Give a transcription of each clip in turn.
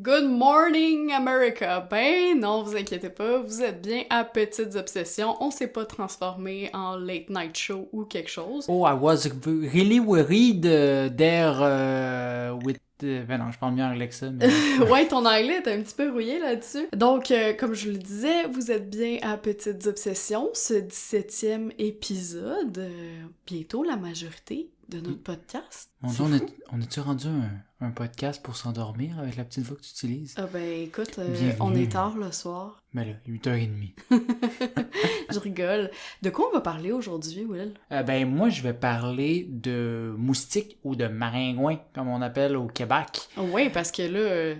Good morning, America! Ben non, vous inquiétez pas, vous êtes bien à Petites Obsessions. On s'est pas transformé en late night show ou quelque chose. Oh, I was really worried with... Ben non, je parle mieux anglais que ça, mais... Ouais, ton anglais est un petit peu rouillé là-dessus. Donc, comme je le disais, vous êtes bien à Petites Obsessions, ce 17e épisode. Bientôt la majorité de notre podcast. Mon Dieu, on a-tu rendu un podcast pour s'endormir avec la petite voix que tu utilises? Ah ben écoute, Bienvenue. on est tard le soir. Ben là, 8h30. Je rigole. De quoi on va parler aujourd'hui, Will? Ben moi, je vais parler de moustiques ou de maringouins, comme on appelle au Québec. Oui, parce que là,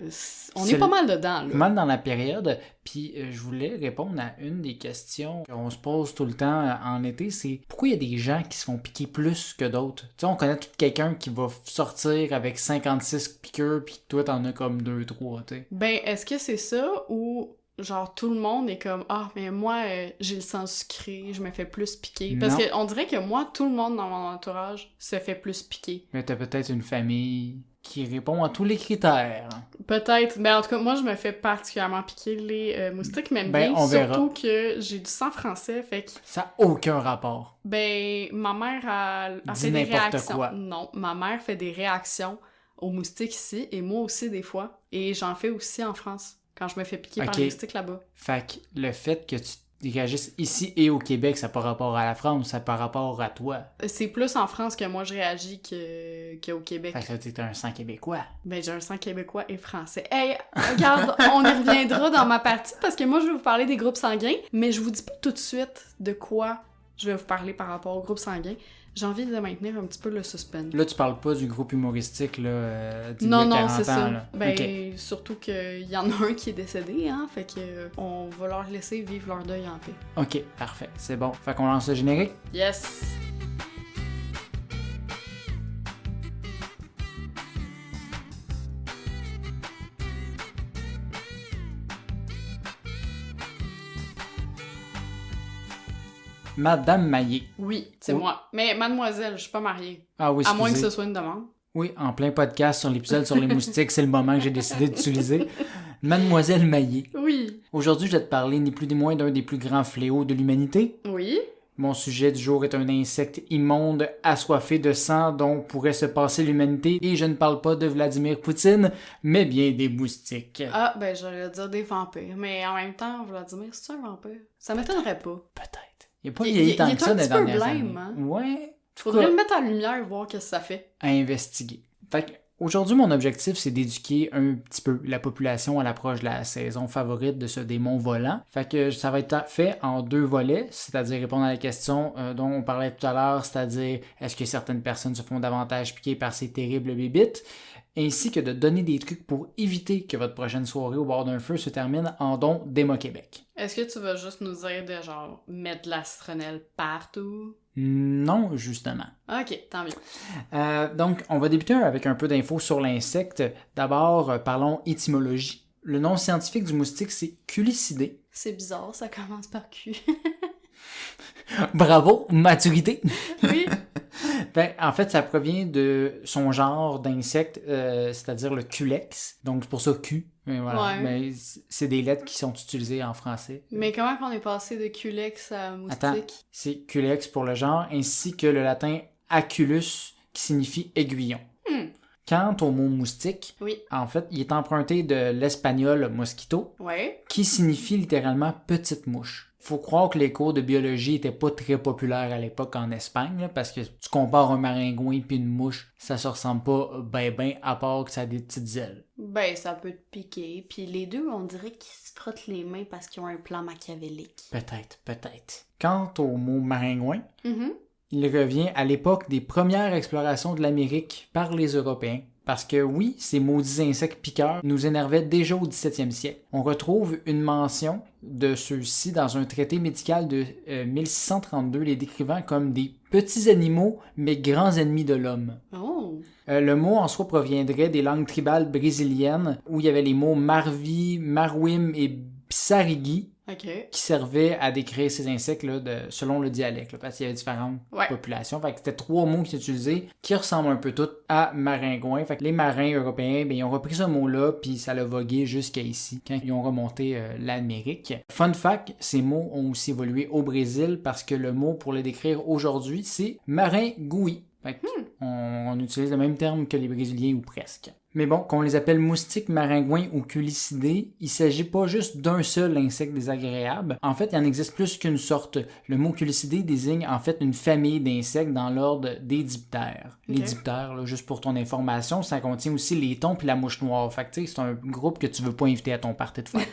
on C'est est pas mal dedans, là. Pas mal dans la période, puis je voulais répondre à une des questions qu'on se pose tout le temps en été, c'est pourquoi il y a des gens qui se font piquer plus que d'autres? Tu sais, on connaît tout quelqu'un qui va sortir avec 56 piqûres, puis toi, t'en as comme 2-3, tu sais. Ben, est-ce que c'est ça ou genre tout le monde est comme « Ah, mais moi, j'ai le sang sucré, je me fais plus piquer. » Parce Non. qu'on dirait que moi, tout le monde dans mon entourage se fait plus piquer. Mais t'as peut-être une famille qui répond à tous les critères. Peut-être. Ben, en tout cas, moi, je me fais particulièrement piquer les moustiques, même Ben, bien, on verra. surtout que j'ai du sang français, fait que... Ça n'a aucun rapport. Ben, ma mère a Dis fait des n'importe réactions. quoi. Non, ma mère fait des réactions aux moustiques ici, et moi aussi des fois. Et j'en fais aussi en France, quand je me fais piquer par Ok. les moustiques là-bas. Fait que le fait que tu réagisses ici et au Québec, ça n'a pas rapport à la France, ça n'a pas rapport à toi. C'est plus en France que moi je réagis qu'au Québec. Fait que là, t'es un sang québécois. Ben, j'ai un sang québécois et français. Hey, regarde, on y reviendra dans ma partie, parce que moi je vais vous parler des groupes sanguins, mais je vous dis pas tout de suite de quoi je vais vous parler par rapport aux groupes sanguins. J'ai envie de maintenir un petit peu le suspense. Là, tu parles pas du groupe humoristique, là, d'il y a Non, 40 c'est ans, ça. là. Ben, Ok. surtout qu'il y en a un qui est décédé, hein, fait que on va leur laisser vivre leur deuil en paix. Ok, parfait, c'est bon. Fait qu'on lance le générique. Yes! Madame Maillé. Oui, c'est Oui. moi. Mais mademoiselle, je suis pas mariée. Ah oui, À moins que excusez. ce soit une demande. Oui, en plein podcast sur l'épisode sur les moustiques, c'est le moment que j'ai décidé d'utiliser. Mademoiselle Maillé. Oui. Aujourd'hui, je vais te parler ni plus ni moins d'un des plus grands fléaux de l'humanité. Oui. Mon sujet du jour est un insecte immonde, assoiffé de sang dont pourrait se passer l'humanité, et je ne parle pas de Vladimir Poutine, mais bien des moustiques. Ah, ben j'allais dire des vampires. Mais en même temps, Vladimir, c'est un vampire? Ça m'étonnerait pas. Peut-être. Il n'est pas Il- vieilli il- tant il est que ça un dans les petit peu dernières blême, années. hein? Ouais. Faudrait le mettre en lumière et voir qu'est-ce que ça fait. À investiguer. Fait que, aujourd'hui, mon objectif, c'est d'éduquer un petit peu la population à l'approche de la saison favorite de ce démon volant. Fait que ça va être fait en 2 volets, c'est-à-dire répondre à la question dont on parlait tout à l'heure, c'est-à-dire est-ce que certaines personnes se font davantage piquer par ces terribles bébites, ainsi que de donner des trucs pour éviter que votre prochaine soirée au bord d'un feu se termine en don d'Émo Québec. Est-ce que tu vas juste nous dire de genre mettre de la citronnelle partout? Non, justement. Ok, tant mieux. Donc, on va débuter avec un peu d'infos sur l'insecte. D'abord, parlons étymologie. Le nom scientifique du moustique, c'est Culicidés. C'est bizarre, ça commence par Q. Bravo, maturité! Oui. Ben, en fait, ça provient de son genre d'insecte, c'est-à-dire le culex. Donc, c'est pour ça Q. Mais voilà. Ouais. Mais c'est des lettres qui sont utilisées en français. Mais comment qu'on est passé de Culex à Attends, moustique? c'est culex pour le genre, ainsi que le latin aculus, qui signifie aiguillon. Hmm. Quant au mot moustique, Oui. en fait, il est emprunté de l'espagnol mosquito, Ouais. qui signifie littéralement petite mouche. Faut croire que les cours de biologie étaient pas très populaires à l'époque en Espagne, là, parce que tu compares un maringouin puis une mouche, ça se ressemble pas ben à part que ça a des petites ailes. Ben, ça peut te piquer. Puis les deux, on dirait qu'ils se frottent les mains parce qu'ils ont un plan machiavélique. Peut-être. Quant au mot maringouin, Mhm. il revient à l'époque des premières explorations de l'Amérique par les Européens. Parce que oui, ces maudits insectes piqueurs nous énervaient déjà au 17e siècle. On retrouve une mention de ceux-ci dans un traité médical de 1632, les décrivant comme des petits animaux mais grands ennemis de l'homme. Oh! Le mot en soi proviendrait des langues tribales brésiliennes où il y avait les mots marvi, marwim et psarigui, OK. qui servait à décrire ces insectes-là selon le dialecte, là, parce qu'il y avait différentes Ouais. populations. Fait que c'était 3 mots qui étaient utilisés qui ressemblent un peu tous à maringouin. Fait que les marins européens, ben, ils ont repris ce mot-là, puis ça l'a vogué jusqu'à ici, quand ils ont remonté l'Amérique. Fun fact, ces mots ont aussi évolué au Brésil, parce que le mot pour les décrire aujourd'hui, c'est maringouin. Fait que on utilise le même terme que les Brésiliens ou presque. Mais bon, qu'on les appelle moustiques, maringouins ou culicidés, il s'agit pas juste d'un seul insecte désagréable. En fait, il en existe plus qu'une sorte. Le mot culicidé désigne en fait une famille d'insectes dans l'ordre des diptères. Les diptères, là, juste pour ton information, ça contient aussi les thons puis la mouche noire. Fait que tu sais, c'est un groupe que tu veux pas inviter à ton party de fête.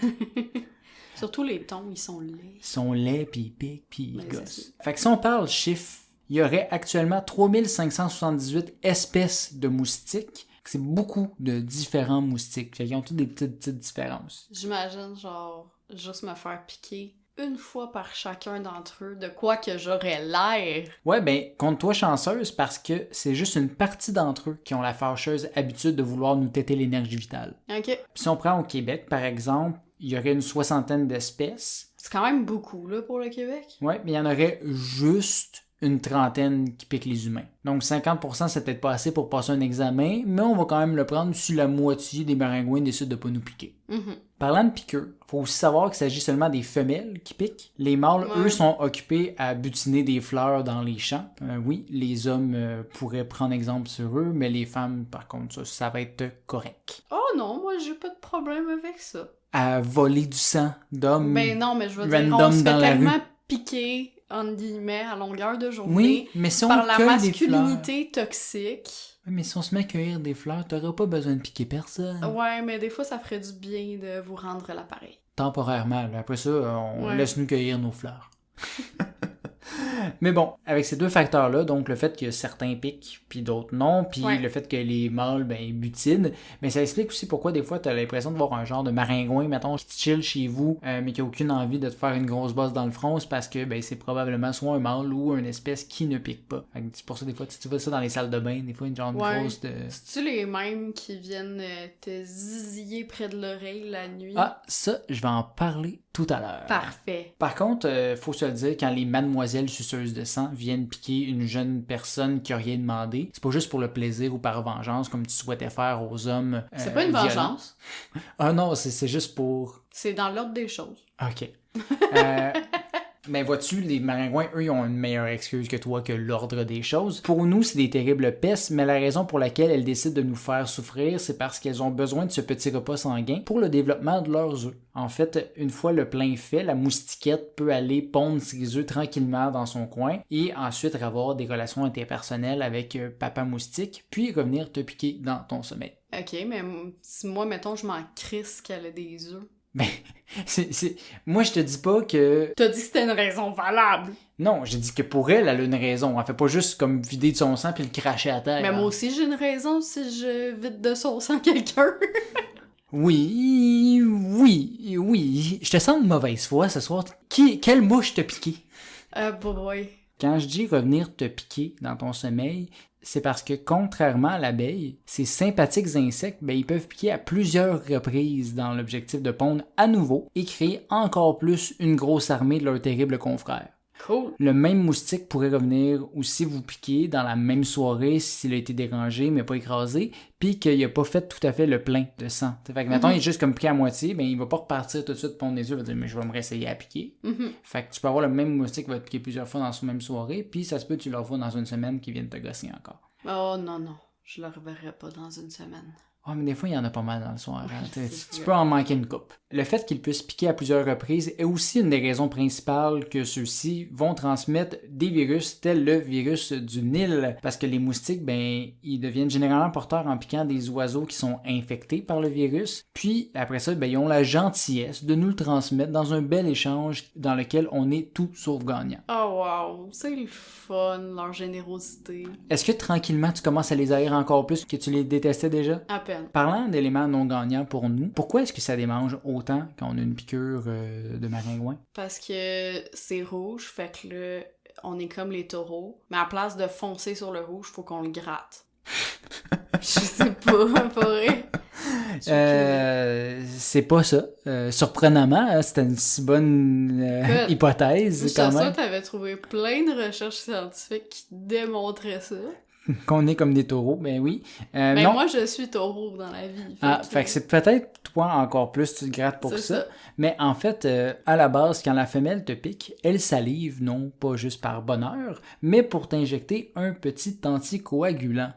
Surtout les thons, ils sont laids. Ils sont laids, puis ils piquent, puis ils Ben, gossent. Fait que si on parle chiffres, il y aurait actuellement 3578 espèces de moustiques. C'est beaucoup de différents moustiques. Ils ont toutes des petites différences. J'imagine, genre, juste me faire piquer une fois par chacun d'entre eux, de quoi que j'aurais l'air. Ouais, ben, compte-toi chanceuse parce que c'est juste une partie d'entre eux qui ont la fâcheuse habitude de vouloir nous têter l'énergie vitale. OK. Puis si on prend au Québec, par exemple, il y aurait une 60aine d'espèces. C'est quand même beaucoup, là, pour le Québec. Ouais, mais il y en aurait juste une 30aine qui piquent les humains. Donc 50%, c'est peut-être pas assez pour passer un examen, mais on va quand même le prendre si la moitié des maringouins décident de pas nous piquer. Parlant de piqueurs, faut aussi savoir qu'il s'agit seulement des femelles qui piquent. Les mâles, eux, sont occupés à butiner des fleurs dans les champs. Oui, les hommes pourraient prendre exemple sur eux, mais les femmes, par contre, ça va être correct. Oh non, moi, j'ai pas de problème avec ça. À voler du sang d'hommes Ben non, mais je veux dire, on random se fait dans la tellement rue. piquer, entre guillemets, à longueur de journée, Oui, mais si on par la cueille des fleurs... masculinité toxique. Oui, mais si on se met à cueillir des fleurs, t'auras pas besoin de piquer personne. Ouais, mais des fois, ça ferait du bien de vous rendre l'appareil. Temporairement, là. Après ça, on Ouais. laisse nous cueillir nos fleurs. Mais bon, avec ces deux facteurs-là, donc le fait que certains piquent, puis d'autres non, puis Ouais. le fait que les mâles, ben, ils butinent, mais ça explique aussi pourquoi des fois t'as l'impression de voir un genre de maringouin, mettons, qui chill chez vous, mais qui a aucune envie de te faire une grosse bosse dans le front, c'est parce que ben, c'est probablement soit un mâle ou une espèce qui ne pique pas. Fait que c'est pour ça, des fois, tu vois ça dans les salles de bain, des fois, une genre de Ouais. grosse de... C'est-tu les mêmes qui viennent te ziziller près de l'oreille la nuit? Ah, ça, je vais en parler tout à l'heure. Parfait. Par contre, faut se le dire, quand les mademoiselles suceuses de sang viennent piquer une jeune personne qui a rien demandé, c'est pas juste pour le plaisir ou par vengeance comme tu souhaitais faire aux hommes. C'est pas une violents. vengeance. Ah non, c'est juste pour. C'est dans l'ordre des choses. Ok. Mais vois-tu, les maringouins, eux, ils ont une meilleure excuse que toi que l'ordre des choses. Pour nous, c'est des terribles pestes, mais la raison pour laquelle elles décident de nous faire souffrir, c'est parce qu'elles ont besoin de ce petit repas sanguin pour le développement de leurs œufs. En fait, une fois le plein fait, la moustiquette peut aller pondre ses œufs tranquillement dans son coin et ensuite avoir des relations interpersonnelles avec papa moustique, puis revenir te piquer dans ton sommeil. Ok, mais si moi, mettons, je m'en crisse qu'elle a des œufs. Ben, moi, je te dis pas que... T'as dit que c'était une raison valable. Non, j'ai dit que pour elle, elle a une raison. Elle fait pas juste comme vider de son sang puis le cracher à terre. Mais moi aussi, j'ai une raison si je vide de son sang quelqu'un. Oui. Je te sens de mauvaise foi ce soir. Quelle mouche t'a piqué? Boy. Quand je dis revenir te piquer dans ton sommeil, c'est parce que contrairement à l'abeille, ces sympathiques insectes, ben, ils peuvent piquer à plusieurs reprises dans l'objectif de pondre à nouveau et créer encore plus une grosse armée de leurs terribles confrères. Cool. Le même moustique pourrait revenir aussi vous piquer dans la même soirée s'il a été dérangé mais pas écrasé, puis qu'il n'a pas fait tout à fait le plein de sang. Fait que mettons, il est juste comme piqué à moitié, ben il va pas repartir tout de suite pondre les œufs, il va dire mais je vais me réessayer à piquer. Fait que tu peux avoir le même moustique qui va te piquer plusieurs fois dans la même soirée, puis ça se peut que tu le revois dans une semaine qui viennent te gosser encore. Oh non, je le reverrai pas dans une semaine. Ah, mais des fois, il y en a pas mal dans le soir. Hein. C'est Tu vrai. peux en manquer une coupe. Le fait qu'ils puissent piquer à plusieurs reprises est aussi une des raisons principales que ceux-ci vont transmettre des virus tels le virus du Nil. Parce que les moustiques, ben, ils deviennent généralement porteurs en piquant des oiseaux qui sont infectés par le virus. Puis, après ça, ben, ils ont la gentillesse de nous le transmettre dans un bel échange dans lequel on est tout sauf gagnant. Oh wow, c'est le fun, leur générosité. Est-ce que tranquillement, tu commences à les haïr encore plus que tu les détestais déjà? À peine. Parlant d'éléments non gagnants pour nous, pourquoi est-ce que ça démange autant quand on a une piqûre de maringouin? Parce que c'est rouge, fait que là, on est comme les taureaux. Mais à place de foncer sur le rouge, faut qu'on le gratte. Je sais pas, pas vrai. c'est pas ça. Surprenamment, hein, c'était une si bonne hypothèse Je quand suis même. sûre que t'avais trouvé plein de recherches scientifiques qui démontraient ça. Qu'on est comme des taureaux, ben oui. Ben non. moi, je suis taureau dans la vie. Fait que c'est peut-être toi encore plus, tu te grattes pour c'est ça. Mais en fait, à la base, quand la femelle te pique, elle salive, non pas juste par bonheur, mais pour t'injecter un petit anticoagulant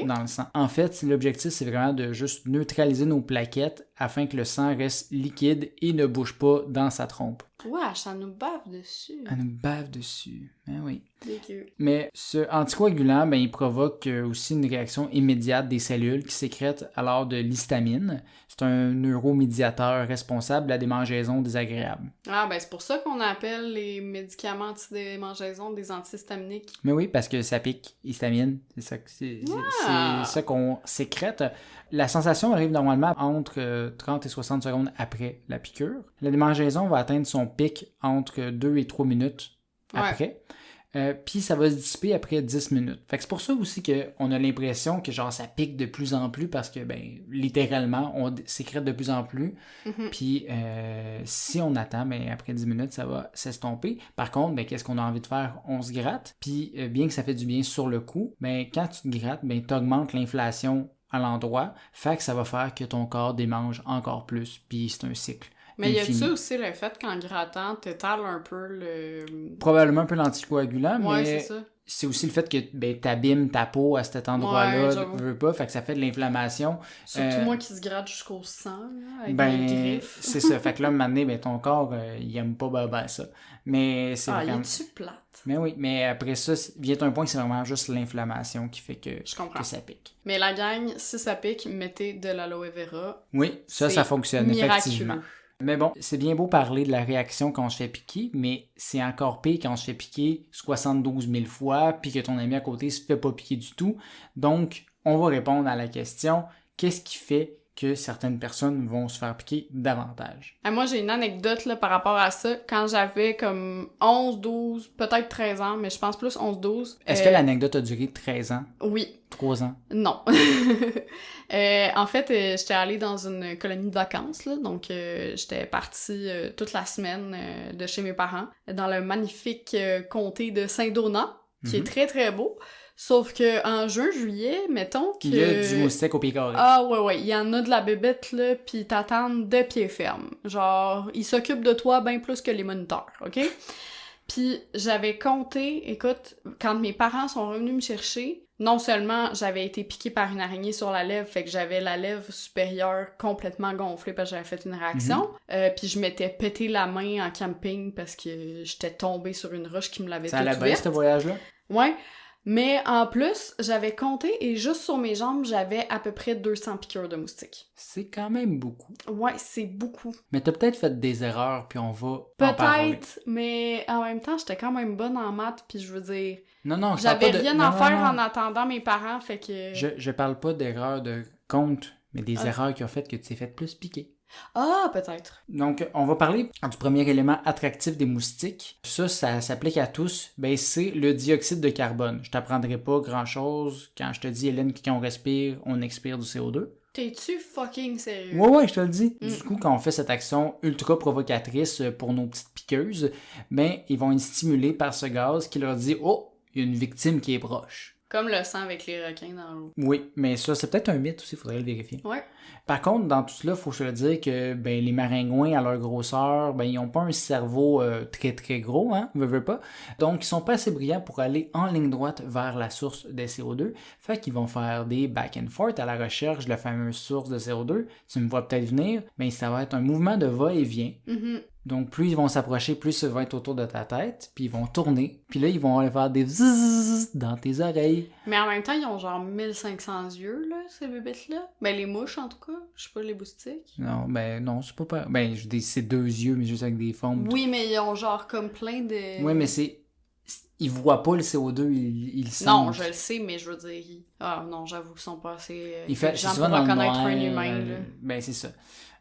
dans le sang. En fait, l'objectif, c'est vraiment de juste neutraliser nos plaquettes afin que le sang reste liquide et ne bouge pas dans sa trompe. Wesh, ça nous bave dessus. Elle nous bave dessus. Ben oui. Dégueu. Mais ce anticoagulant, ben, il provoque aussi une réaction immédiate des cellules qui sécrètent alors de l'histamine. C'est un neuromédiateur responsable de la démangeaison désagréable. Ah, ben c'est pour ça qu'on appelle les médicaments anti-démangeaison des antihistaminiques. Mais oui, parce que ça pique, histamine. C'est ça qu'on sécrète. La sensation arrive normalement entre 30 et 60 secondes après la piqûre. La démangeaison va atteindre son pic entre 2 et 3 minutes après. Puis ça va se dissiper après 10 minutes. Fait que c'est pour ça aussi qu'on a l'impression que genre ça pique de plus en plus parce que ben littéralement on sécrète de plus en plus. Puis si on attend, ben après 10 minutes ça va s'estomper. Par contre, ben qu'est-ce qu'on a envie de faire? On se gratte. Puis bien que ça fait du bien sur le coup, ben quand tu te grattes, ben t'augmentes l'inflation à l'endroit. Fait que ça va faire que ton corps démange encore plus. Puis c'est un cycle. Mais y infini. a-tu aussi le fait qu'en grattant, t'étales un peu le... Probablement un peu l'anticoagulant, Ouais, mais c'est ça. c'est aussi le fait que ben, t'abîmes ta peau à cet endroit-là, j'avoue. veux pas, fait que ça fait de l'inflammation. Surtout moi qui se gratte jusqu'au sang, là, avec Ben, des griffes. c'est ça. Fait que là, un moment donné, ben, ton corps, il aime pas ben ça. Mais c'est Ah, vraiment... il est-tu plate? Mais oui, mais après ça, vient un point que c'est vraiment juste l'inflammation qui fait que Je comprends. ça pique. Mais la gang, si ça pique, mettez de l'aloe vera. Oui, ça C'est fonctionne, miraculeux. effectivement. Mais bon, c'est bien beau parler de la réaction quand on se fait piquer, mais c'est encore pire quand on se fait piquer 72 000 fois, puis que ton ami à côté se fait pas piquer du tout. Donc, on va répondre à la question, qu'est-ce qui fait que certaines personnes vont se faire piquer davantage? Moi, j'ai une anecdote là, par rapport à ça. Quand j'avais comme 11, 12, peut-être 13 ans, mais je pense plus 11, 12. Est-ce que l'anecdote a duré 13 ans? Oui. 3 ans? Non. En fait, j'étais allée dans une colonie de vacances, là, donc j'étais partie toute la semaine de chez mes parents, dans le magnifique comté de Saint-Donat, qui est très très beau. Sauf que en juin-juillet, mettons que... Il y a du moustique au pied carré. Ah ouais, il y en a de la bébête, là, pis t'attendent de pied ferme. Genre, ils s'occupent de toi bien plus que les moniteurs, OK? Puis j'avais compté, écoute, quand mes parents sont revenus me chercher, non seulement j'avais été piquée par une araignée sur la lèvre, fait que j'avais la lèvre supérieure complètement gonflée parce que j'avais fait une réaction, puis je m'étais pété la main en camping parce que j'étais tombée sur une roche qui me l'avait toute ouverte. Ça allait bien, ce voyage-là? Ouais. Mais en plus, j'avais compté et juste sur mes jambes, j'avais à peu près 200 piqûres de moustiques. C'est quand même beaucoup. Ouais, c'est beaucoup. Mais t'as peut-être fait des erreurs, puis on va en parler. Peut-être, mais en même temps, j'étais quand même bonne en maths, puis je veux dire... Non, je j'avais parle pas de... rien à faire en attendant mes parents, fait que... Je parle pas d'erreurs de compte, mais des erreurs qui ont fait que tu t'es fait plus piquer. Ah, peut-être. Donc, on va parler du premier élément attractif des moustiques. Ça s'applique à tous. Ben, c'est le dioxyde de carbone. Je t'apprendrai pas grand-chose quand je te dis, Hélène, que quand on respire, on expire du CO2. T'es-tu fucking sérieux? Ouais, je te le dis. Du coup, quand on fait cette action ultra provocatrice pour nos petites piqueuses, ben, ils vont être stimulés par ce gaz qui leur dit « Oh, il y a une victime qui est proche ». Comme le sang avec les requins dans l'eau. Oui, mais ça, c'est peut-être un mythe aussi, il faudrait le vérifier. Ouais. Par contre, dans tout cela, il faut se le dire que ben, les maringouins, à leur grosseur, ben, ils n'ont pas un cerveau très très gros, hein, veux pas. Donc, ils sont pas assez brillants pour aller en ligne droite vers la source de CO2. Fait qu'ils vont faire des back and forth à la recherche de la fameuse source de CO2. Tu me vois peut-être venir, ben, ça va être un mouvement de va-et-vient. Donc, plus ils vont s'approcher, plus ça va être autour de ta tête, puis ils vont tourner, puis là, ils vont aller faire des zzzz dans tes oreilles. Mais en même temps, ils ont genre 1500 yeux, là, ces bébêtes-là. Ben, les mouches, en tout cas. Je sais pas, les moustiques. Non, c'est pas... Ben, je dis, c'est 2 yeux, mais juste avec des formes. Oui, mais ils ont genre comme plein de... Oui, mais c'est... Ils voient pas le CO2, ils le sentent. Non, je le sais, mais je veux dire... Ah non, j'avoue qu'ils sont pas assez... gens pour reconnaître un humain, là. Ben, c'est ça.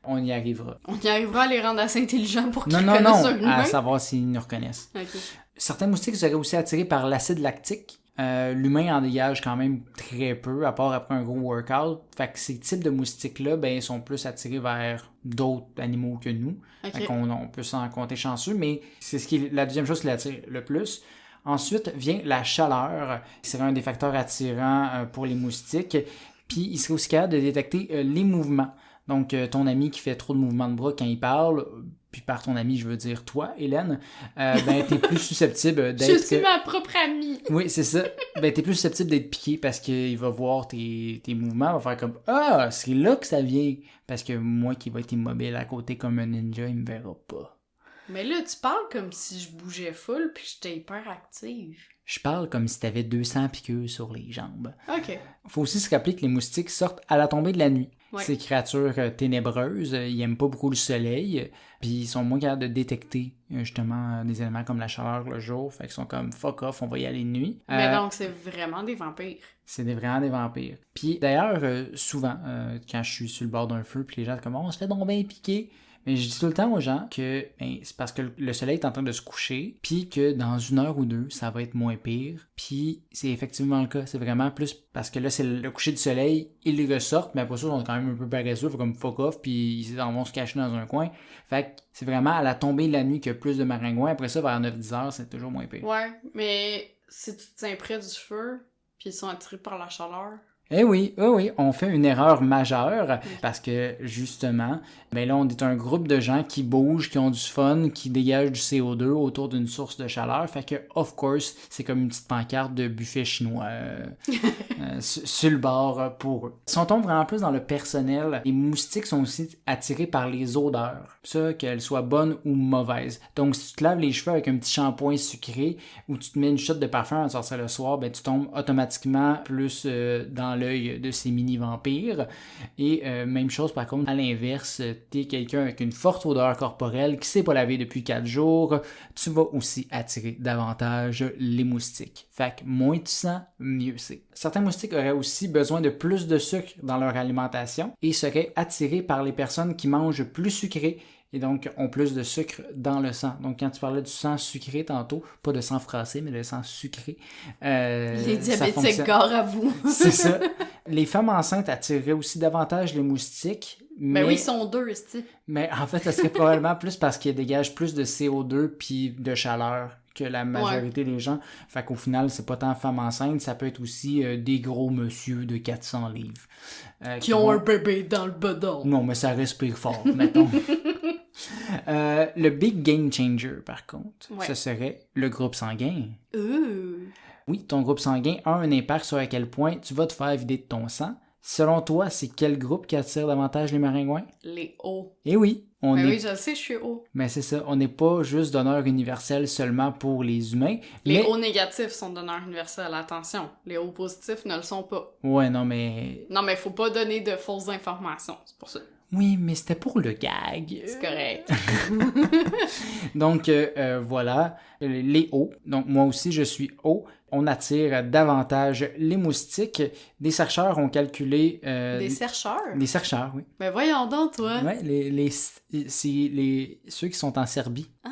On y arrivera. On y arrivera à les rendre assez intelligents pour qu'ils reconnaissent un humain? Non, à savoir s'ils nous reconnaissent. OK. Certains moustiques seraient aussi attirés par l'acide lactique. L'humain en dégage quand même très peu, à part après un gros workout. Fait que ces types de moustiques-là, ben, ils sont plus attirés vers d'autres animaux que nous. Ok. Fait qu'on on peut s'en compter chanceux, mais c'est la deuxième chose qui l'attire le plus. Ensuite vient la chaleur, qui serait un des facteurs attirants pour les moustiques. Puis il serait aussi capable de détecter les mouvements. Donc ton ami qui fait trop de mouvements de bras quand il parle, puis par ton ami, je veux dire toi, Hélène, ben t'es plus susceptible d'être... Je suis ma propre amie! Oui, c'est ça. Ben t'es plus susceptible d'être piqué parce qu'il va voir tes mouvements, va faire comme « Ah, c'est là que ça vient! » Parce que moi qui va être immobile à côté comme un ninja, il me verra pas. Mais là, tu parles comme si je bougeais full puis j'étais hyper active. Je parle comme si t'avais 200 piqûres sur les jambes. Ok. Faut aussi se rappeler que les moustiques sortent à la tombée de la nuit. Ouais. Ces créatures ténébreuses, ils aiment pas beaucoup le soleil, puis ils sont moins capables de détecter justement des éléments comme la chaleur le jour, fait qu'ils sont comme fuck off, on va y aller de nuit. Mais donc, c'est vraiment des vampires. C'est vraiment des vampires. Puis d'ailleurs, souvent, quand je suis sur le bord d'un feu, puis les gens sont comme on se fait donc bien piquer. Mais je dis tout le temps aux gens que ben, c'est parce que le soleil est en train de se coucher, puis que dans 1 heure ou 2, ça va être moins pire. Puis c'est effectivement le cas. C'est vraiment plus parce que là, c'est le coucher du soleil, ils ressortent, mais après ça, ils sont quand même un peu paresseux, faut comme fuck off, puis ils vont se cacher dans un coin. Fait que c'est vraiment à la tombée de la nuit qu'il y a plus de maringouins. Après ça, vers 9-10 heures, c'est toujours moins pire. Ouais, mais si tu te tiens près du feu, puis ils sont attirés par la chaleur... Eh oui, on fait une erreur majeure parce que justement, ben là on est un groupe de gens qui bougent, qui ont du fun, qui dégagent du CO2 autour d'une source de chaleur. Fait que, of course, c'est comme une petite pancarte de buffet chinois sur le bord pour eux. Si on tombe vraiment plus dans le personnel, les moustiques sont aussi attirés par les odeurs. Ça, qu'elles soient bonnes ou mauvaises. Donc si tu te laves les cheveux avec un petit shampoing sucré ou tu te mets une shot de parfum à sortir le soir, ben tu tombes automatiquement plus dans l'œil de ces mini-vampires. Et même chose par contre, à l'inverse, t'es quelqu'un avec une forte odeur corporelle qui s'est pas lavé depuis 4 jours, tu vas aussi attirer davantage les moustiques. Fait que moins tu sens, mieux c'est. Certains moustiques auraient aussi besoin de plus de sucre dans leur alimentation et seraient attirés par les personnes qui mangent plus sucré et donc ont plus de sucre dans le sang. Donc quand tu parlais du sang sucré tantôt, pas de sang froissé, mais de sang sucré. Les diabétiques gare à vous. C'est ça. Les femmes enceintes attireraient aussi davantage les moustiques. Mais oui, ils sont 2, c'ti. Mais en fait, ça serait probablement plus parce qu'ils dégagent plus de CO2 puis de chaleur que la majorité des gens. Fait qu'au final, c'est pas tant femmes enceintes, ça peut être aussi des gros monsieur de 400 livres. Qui ont un bébé dans le bedon. Non, mais ça respire fort, mettons. Le big game changer, par contre, ce serait le groupe sanguin. Oui, ton groupe sanguin a un impact sur à quel point tu vas te faire vider de ton sang. Selon toi, c'est quel groupe qui attire davantage les maringouins? Les O. Eh oui, oui, je sais, je suis O. Mais c'est ça, on n'est pas juste donneur universel seulement pour les humains. Les O négatifs sont donneurs universels, attention. Les O positifs ne le sont pas. Ouais, non, mais... Non, mais faut pas donner de fausses informations, c'est pour ça. Oui, mais c'était pour le gag. C'est correct. Donc, voilà, les O. Donc, moi aussi, je suis O. On attire davantage les moustiques. Des chercheurs ont calculé... Des chercheurs? Des chercheurs, oui. Ben voyons donc, toi. Oui, ceux qui sont en Serbie. Ah,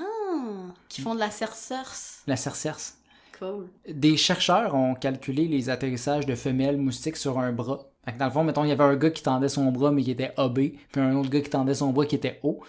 qui font de la cercerce. La cercerce. Cool. Des chercheurs ont calculé les atterrissages de femelles moustiques sur un bras. Fait que dans le fond, mettons, il y avait un gars qui tendait son bras mais qui était AB, puis un autre gars qui tendait son bras qui était O.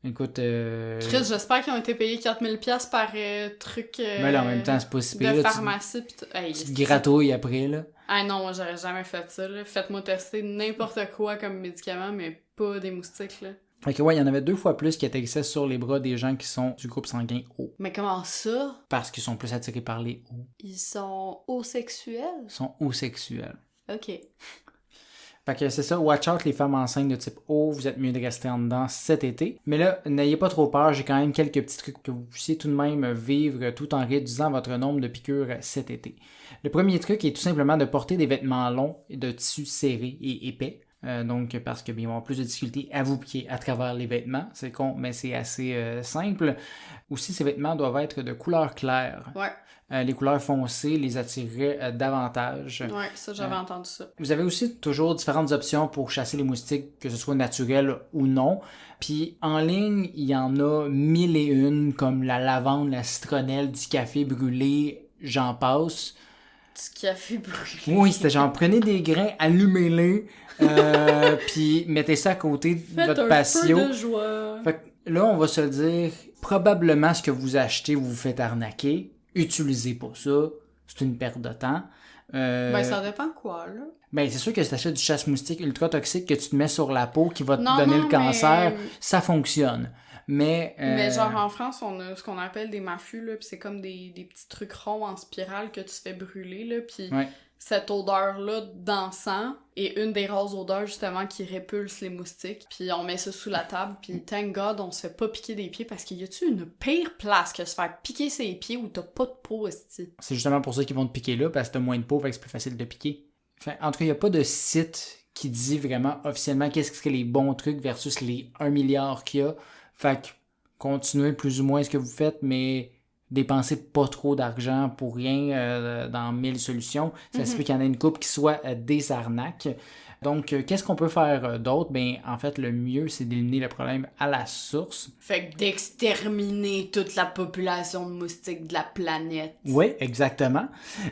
Écoute, Chris, j'espère qu'ils ont été payés 4000$ par truc mais là, en même temps, c'est pas si pire, de là, pharmacie. Tu te gratouilles après, là. Ah non, moi, j'aurais jamais fait ça, là. Faites-moi tester n'importe quoi comme médicament, mais pas des moustiques, là. Fait que ouais, il y en avait 2 fois plus qui atterrissaient sur les bras des gens qui sont du groupe sanguin O. Mais comment ça? Parce qu'ils sont plus attirés par les O. Ils sont O-sexuels? Ils sont O-sexuels. OK. Fait que c'est ça, watch out les femmes enceintes de type O, vous êtes mieux de rester en dedans cet été. Mais là, n'ayez pas trop peur, j'ai quand même quelques petits trucs que vous puissiez tout de même vivre tout en réduisant votre nombre de piqûres cet été. Le premier truc est tout simplement de porter des vêtements longs et de tissu serré et épais. Donc, parce que bien, ils vont avoir plus de difficultés à vous piquer à travers les vêtements. C'est con, mais c'est assez simple. Aussi, ces vêtements doivent être de couleur claire. Ouais. Les couleurs foncées les attireraient davantage. Ouais, ça, j'avais entendu ça. Vous avez aussi toujours différentes options pour chasser les moustiques, que ce soit naturel ou non. Puis en ligne, il y en a 1001, comme la lavande, la citronnelle, du café brûlé, j'en passe. Du café brûlé. Oui, c'était genre, prenez des grains, allumez-les, puis mettez ça à côté de Faites votre un patio. feu de joie. Fait que là, on va se le dire, probablement ce que vous achetez, vous vous faites arnaquer. Utilisez pas ça. C'est une perte de temps. Ben, ça dépend quoi, là. Ben, c'est sûr que si t'achètes du chasse-moustique ultra toxique que tu te mets sur la peau qui va te Non, donner non, le cancer, mais- ça fonctionne. Mais genre en France, on a ce qu'on appelle des maffus, là, pis c'est comme des petits trucs ronds en spirale que tu fais brûler, là, pis ouais. cette odeur-là d'encens est une des rares odeurs, justement, qui répulse les moustiques. Puis on met ça sous la table, puis thank God, on se fait pas piquer des pieds, parce qu'il y a-tu une pire place que se faire piquer ses pieds où t'as pas de peau, esti? C'est justement pour ça qu'ils vont te piquer là, parce que t'as moins de peau, fait que c'est plus facile de piquer. Fait, en tout cas, il n'y a pas de site qui dit vraiment officiellement qu'est-ce que c'est les bons trucs versus les 1 milliard qu'il y a. Fait que continuez plus ou moins ce que vous faites, mais dépensez pas trop d'argent pour rien dans 1000 solutions. Ça se peut qu'il y en ait une couple qui soit des arnaques. Donc, qu'est-ce qu'on peut faire d'autre? Ben, en fait, le mieux, c'est d'éliminer le problème à la source. Fait que d'exterminer toute la population de moustiques de la planète. Oui, exactement.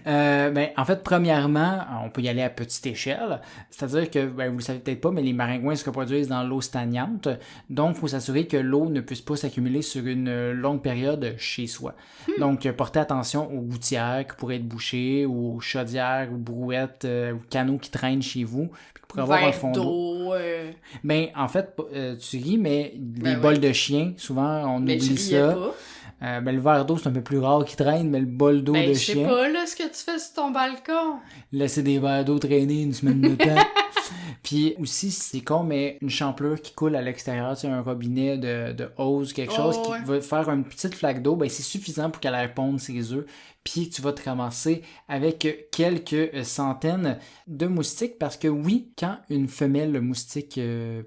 Ben, en fait, premièrement, on peut y aller à petite échelle. C'est-à-dire que, ben, vous le savez peut-être pas, mais les maringouins se reproduisent dans l'eau stagnante. Donc, il faut s'assurer que l'eau ne puisse pas s'accumuler sur une longue période chez soi. Donc, portez attention aux gouttières qui pourraient être bouchées, aux chaudières, aux brouettes, aux canaux qui traînent chez vous. Pour avoir un fond d'eau. Ben, en fait, tu ris, mais les bols de chien, souvent, on oublie ça. Ben, le verre d'eau, c'est un peu plus rare qui traîne, mais le bol d'eau de chien... je sais pas, là, ce que tu fais sur ton balcon. Laisser des verres d'eau traîner une semaine de temps. Puis aussi, c'est con, mais une champlure qui coule à l'extérieur, tu sais, un robinet de hose, quelque chose qui va faire une petite flaque d'eau, ben c'est suffisant pour qu'elle aille pondre ses œufs. Puis tu vas te ramasser avec quelques centaines de moustiques parce que oui, quand une femelle moustique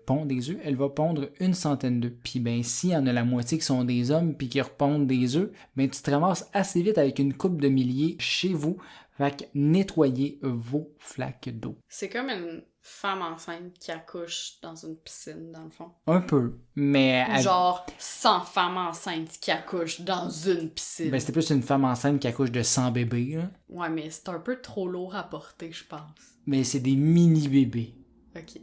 pond des œufs, elle va pondre une centaine d'œufs. Puis ben s'il y en a la moitié qui sont des hommes puis qui repondent des œufs, ben tu te ramasses assez vite avec une couple de milliers chez vous. Fait que nettoyez vos flaques d'eau. C'est comme une femme enceinte qui accouche dans une piscine, dans le fond. Un peu, mais... Genre 100 femmes enceintes qui accouchent dans une piscine. Ben, c'était plus une femme enceinte qui accouche de 100 bébés, là. Ouais, mais c'est un peu trop lourd à porter, je pense. Mais c'est des mini-bébés. Ok.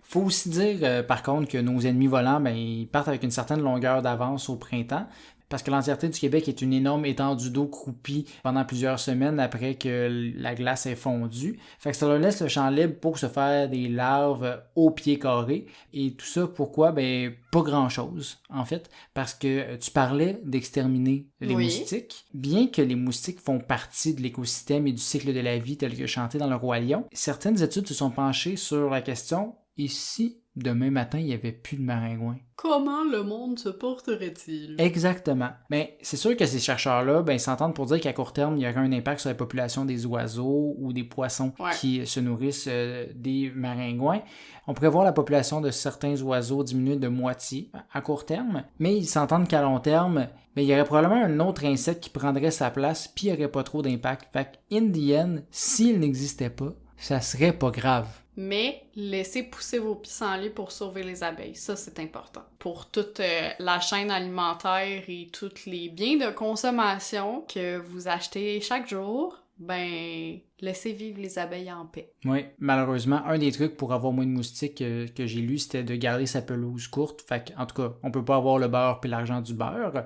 Faut aussi dire, par contre, que nos ennemis volants, ben, ils partent avec une certaine longueur d'avance au printemps. Parce que l'entièreté du Québec est une énorme étendue d'eau croupie pendant plusieurs semaines après que la glace ait fondu. Fait que ça leur laisse le champ libre pour se faire des larves au pied carré. Et tout ça, pourquoi? Ben, pas grand-chose, en fait. Parce que tu parlais d'exterminer les moustiques. Bien que les moustiques font partie de l'écosystème et du cycle de la vie tel que chanté dans le Roi Lion, certaines études se sont penchées sur la question « Et si demain matin, il n'y avait plus de maringouins? » Comment le monde se porterait-il? Exactement. Mais c'est sûr que ces chercheurs-là, ben, s'entendent pour dire qu'à court terme, il y aurait un impact sur la population des oiseaux ou des poissons qui se nourrissent des maringouins. On pourrait voir la population de certains oiseaux diminuer de moitié à court terme, mais ils s'entendent qu'à long terme, ben, il y aurait probablement un autre insecte qui prendrait sa place, puis il n'y aurait pas trop d'impact. Fait que, in the end, s'il n'existait pas, ça serait pas grave. Mais laissez pousser vos pissenlits pour sauver les abeilles. Ça, c'est important. Pour toute la chaîne alimentaire et tous les biens de consommation que vous achetez chaque jour, ben, laissez vivre les abeilles en paix. Oui, malheureusement, un des trucs pour avoir moins de moustiques que j'ai lu, c'était de garder sa pelouse courte. Fait en tout cas, on peut pas avoir le beurre puis l'argent du beurre.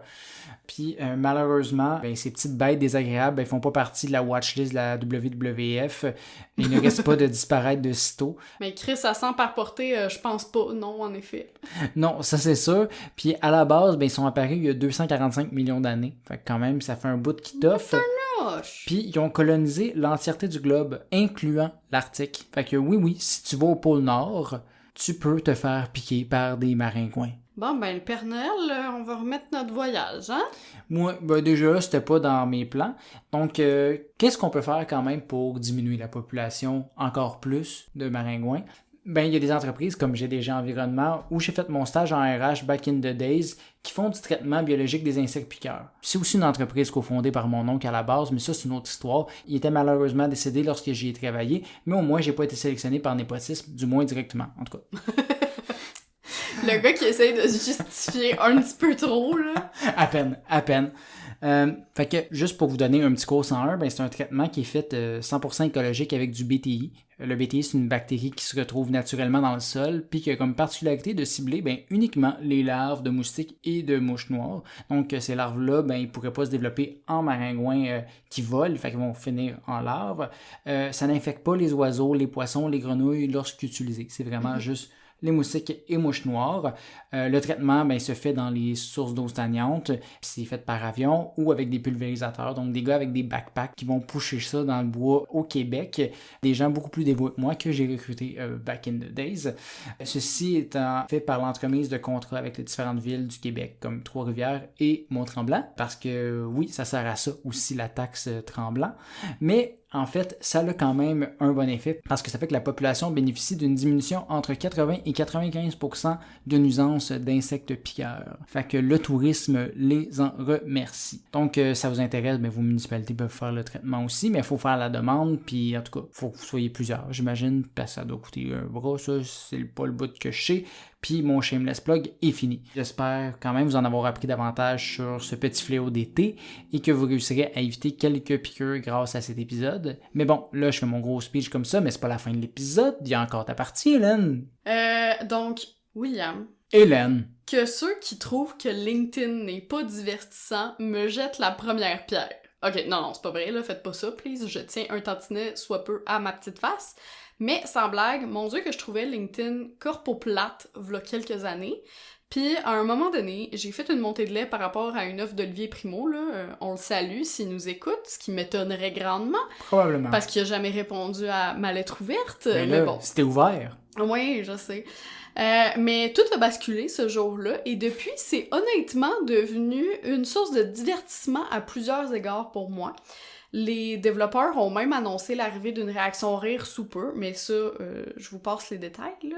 Puis malheureusement, ben, ces petites bêtes désagréables, ben, font pas partie de la watchlist de la WWF. Il ne reste pas de disparaître de sitôt. Mais Chris, à 100 par portée, je pense pas. Non, en effet. Non, ça c'est sûr. Puis à la base, ben, ils sont apparus il y a 245 millions d'années. Fait que quand même, ça fait un bout qui t'offre. Puis ils ont colonisé l'entièreté du globe, incluant l'Arctique. Fait que oui, si tu vas au pôle Nord, tu peux te faire piquer par des maringouins. Bon, ben le Père Noël, on va remettre notre voyage, hein? Moi, ben déjà, c'était pas dans mes plans. Donc, qu'est-ce qu'on peut faire quand même pour diminuer la population encore plus de maringouins? Ben, il y a des entreprises comme GDG Environnement où j'ai fait mon stage en RH back in the days qui font du traitement biologique des insectes piqueurs. C'est aussi une entreprise cofondée par mon oncle à la base, mais ça, c'est une autre histoire. Il était malheureusement décédé lorsque j'y ai travaillé, mais au moins, j'ai pas été sélectionné par népotisme, du moins directement, en tout cas. Le gars qui essaye de se justifier un petit peu trop, là. À peine. Fait que, juste pour vous donner un petit cours 101, ben, c'est un traitement qui est fait 100% écologique avec du BTI. Le BTI, c'est une bactérie qui se retrouve naturellement dans le sol, puis qui a comme particularité de cibler uniquement les larves de moustiques et de mouches noires. Donc, ces larves-là, ils ne pourraient pas se développer en maringouins qui volent, fait qu'ils vont finir en larves. Ça n'infecte pas les oiseaux, les poissons, les grenouilles lorsqu'utilisé. C'est vraiment juste les moustiques et mouches noires. Le traitement se fait dans les sources d'eau stagnantes, puis c'est fait par avion ou avec des pulvérisateurs, donc des gars avec des backpacks qui vont pusher ça dans le bois au Québec. Des gens beaucoup plus dévoués que moi que j'ai recrutés back in the days. Ceci étant fait par l'entremise de contrats avec les différentes villes du Québec, comme Trois-Rivières et Mont-Tremblant, parce que oui, ça sert à ça aussi la taxe Tremblant, mais en fait, ça a quand même un bon effet parce que ça fait que la population bénéficie d'une diminution entre 80 et 95% de nuisances d'insectes piqueurs. Fait que le tourisme les en remercie. Donc, ça vous intéresse, vos municipalités peuvent faire le traitement aussi, mais il faut faire la demande, puis en tout cas, il faut que vous soyez plusieurs, j'imagine, parce que ça doit coûter un bras, ça, c'est pas le bout que je sais. Puis mon shameless plug est fini. J'espère quand même vous en avoir appris davantage sur ce petit fléau d'été et que vous réussirez à éviter quelques piqûres grâce à cet épisode. Mais bon, là, je fais mon gros speech comme ça, mais c'est pas la fin de l'épisode. Il y a encore ta partie, Hélène. Donc, William. Hélène. Que ceux qui trouvent que LinkedIn n'est pas divertissant me jettent la première pierre. Ok, non, c'est pas vrai, là, faites pas ça, please. Je tiens un tantinet soit peu à ma petite face. Mais, sans blague, mon Dieu que je trouvais LinkedIn corpo-plate v'là quelques années. Puis, à un moment donné, j'ai fait une montée de lait par rapport à une offre d'Olivier Primo, là. On le salue s'il nous écoute, ce qui m'étonnerait grandement. Probablement. Parce qu'il a jamais répondu à ma lettre ouverte. Mais bon. C'était ouvert. Oui, je sais. Mais tout a basculé ce jour-là, et depuis, c'est honnêtement devenu une source de divertissement à plusieurs égards pour moi. Les développeurs ont même annoncé l'arrivée d'une réaction rire sous peu, mais ça, je vous passe les détails, là.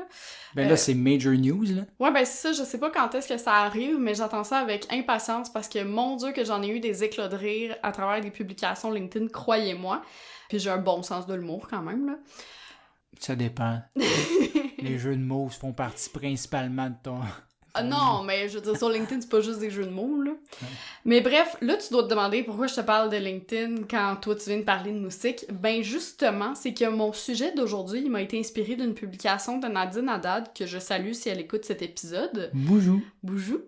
Là, c'est major news, là. Ouais, c'est ça, je sais pas quand est-ce que ça arrive, mais j'attends ça avec impatience parce que, mon Dieu, que j'en ai eu des éclats de rire à travers des publications LinkedIn, croyez-moi. Puis j'ai un bon sens de l'humour, quand même, là. Ça dépend. Les jeux de mots font partie principalement de ton... Ah non, mais je veux dire, sur LinkedIn, c'est pas juste des jeux de mots, là. Ouais. Mais bref, là, tu dois te demander pourquoi je te parle de LinkedIn quand toi, tu viens de parler de moustiques. Ben justement, c'est que mon sujet d'aujourd'hui, il m'a été inspiré d'une publication de Nadine Haddad, que je salue si elle écoute cet épisode. Bonjour. Bonjour.